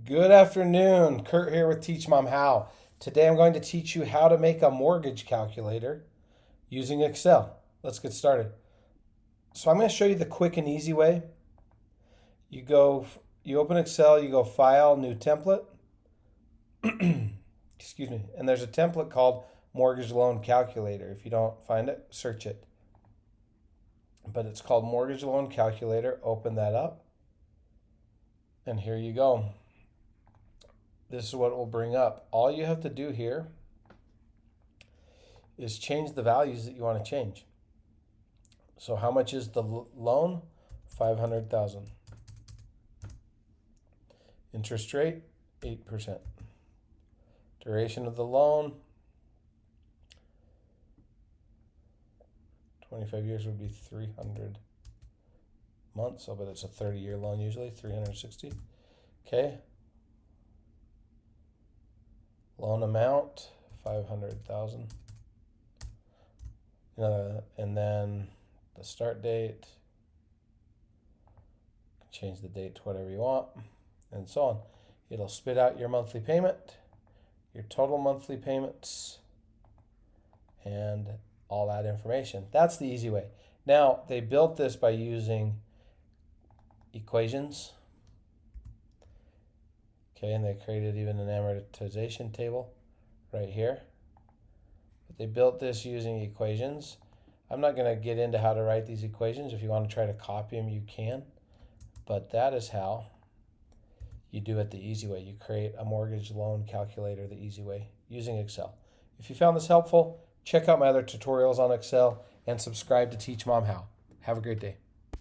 Good afternoon. Kurt here with Teach Mom How. Today I'm going to teach you how to make a mortgage calculator using Excel. Let's get started. So I'm going to show you the quick and easy way. You open Excel, you go File, New Template. Excuse me. And there's a template called Mortgage Loan Calculator. If you don't find it, search it. But it's called Mortgage Loan Calculator. Open that up. And here you go. This is what it will bring up. All you have to do here is change the values that you want to change. So how much is the loan? 500,000. Interest rate 8%. Duration of the loan 25 years would be 300 months. But it's a 30-year loan usually, 360. Okay. Loan amount 500,000. And then the start date. Change the date to whatever you want, and so on. It'll spit out your monthly payment, your total monthly payments, and all that information. That's the easy way. Now, they built this by using equations. Okay, and they created even an amortization table right here. But they built this using equations. I'm not going to get into how to write these equations. If you want to try to copy them, you can. But that is how you do it the easy way. You create a mortgage loan calculator the easy way using Excel. If you found this helpful, check out my other tutorials on Excel and subscribe to Teach Mom How. Have a great day.